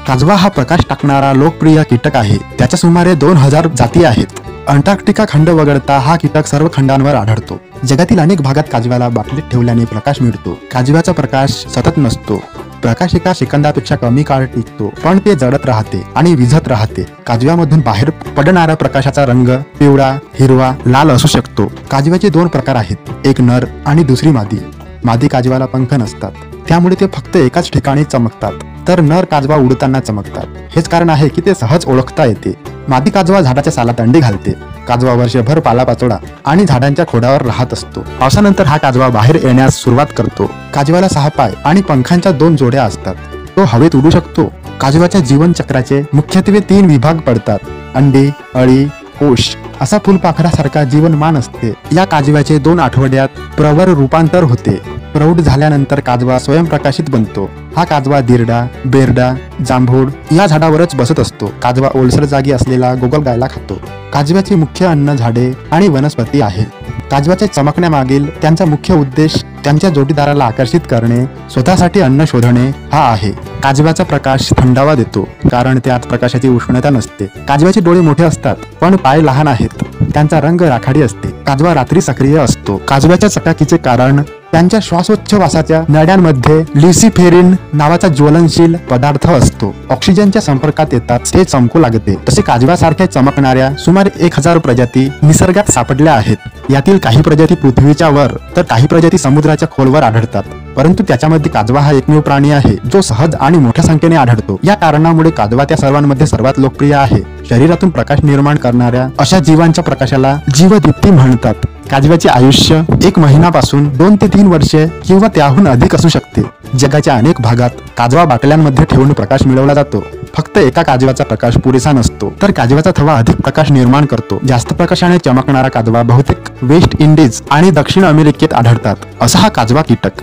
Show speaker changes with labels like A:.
A: काजवा हा प्रकाश टाकणारा लोकप्रिय कीटक आहे। त्याच्या सुमारे 2000 जाती आहेत। अंटार्क्टिका खंड वगळता हा कीटक सर्व खंडांवर आढळतो। जगातील अनेक भागात काजव्याला बाटलीत ठेवल्याने प्रकाश मिळतो। काजव्याचा प्रकाश सतत नसतो। प्रकाश एका सेकंदापेक्षा कमी काळ टिकतो, पण ते जळत राहते आणि विझत राहते। काजव्यामधून बाहेर पडणाऱ्या प्रकाशाचा रंग पिवळा, हिरवा, लाल असू शकतो। काजव्याचे 2 प्रकार आहेत, एक नर आणि दुसरी मादी। मादी काजव्याला पंख नसतात, त्यामुळे ते फक्त एकाच ठिकाणी चमकतात, तर नर काजवा उडताना चमकतात। हेच कारण आहे की ते सहज ओळखता येते। मादी काजवा झाडाच्या सालात अंडी घालते। काजवा वर्षभर पालापाचोळा आणि झाडांच्या खोडावर राहत असतो। पावसानंतर हा काजवा बाहेर येण्यास सुरुवात करतो। काजव्याला 6 पाय आणि पंखांच्या 2 जोड्या असतात। तो हवेत उडू शकतो। काजव्याच्या जीवन चक्राचे मुख्यत्वे 3 विभाग पडतात, अंडी, अळी, कोश असा फुलपाखरासारखा जीवनमान असते। या काजव्याचे 2 आठवड्यात प्रवर रूपांतर होते। प्रौढ झाल्यानंतर काजवा स्वयंप्रकाशित बनतो। हा काजवा दिरडा, बेरडा, जांभूळ या झाडावरच बसत असतो। काजवा ओलसर जागी असलेला गोगलगायला खातो। काजव्याचे मुख्य अन्न झाडे आणि वनस्पती आहे। काजव्याच्या चमकण्यामागील त्यांचा मुख्य उद्देश त्यांच्या जोडीदाराला आकर्षित करणे, स्वतःसाठी अन्न शोधणे हा आहे। काजव्याचा प्रकाश थंडावा देतो, कारण त्यात प्रकाशाची उष्णता नसते। काजव्याचे डोळे मोठे असतात, पण पाय लहान आहेत। त्यांचा रंग राखाडी असते। काजवा रात्री सक्रिय असतो। काजव्याच्या चकाकीचे कारण त्यांच्या श्वासोच्छवासाच्या नळ्यांमध्ये ल्युसिफेरिन नावाचा ज्वलनशील पदार्थ असतो। ऑक्सिजनच्या संपर्कात येतात ते चमकू लागते। तसे काजव्यासारख्या चमकणाऱ्या सुमारे 1000 प्रजाती निसर्गात सापडल्या आहेत। यातील काही प्रजाती पृथ्वीच्या वर तर काही प्रजाती समुद्राच्या खोलवर आढळतात, परंतु त्याच्यामध्ये काजवा हा एकमेव प्राणी आहे जो सहज आणि मोठ्या संख्येने आढळतो। या कारणामुळे काजवा त्या सर्वांमध्ये सर्वात लोकप्रिय आहे। शरीरातून प्रकाश निर्माण करणाऱ्या अशा जीवांच्या प्रकाशाला जीवदीप्ती म्हणतात। काजव्याचे आयुष्य 1 महिन्यापासून 2 ते 3 वर्षे किंवा त्याहून अधिक असू शकते। जगाच्या अनेक भागात काजवा बाटल्यांमध्ये ठेवून प्रकाश मिळवला जातो। फक्त एका काजव्याचा प्रकाश पुरेसा नसतो, तर काजव्याचा थवा अधिक प्रकाश निर्माण करतो। जास्त प्रकाशाने चमकणारा काजवा बहुतेक वेस्ट इंडिज आणि दक्षिण अमेरिकेत आढळतात। असा हा काजवा कीटक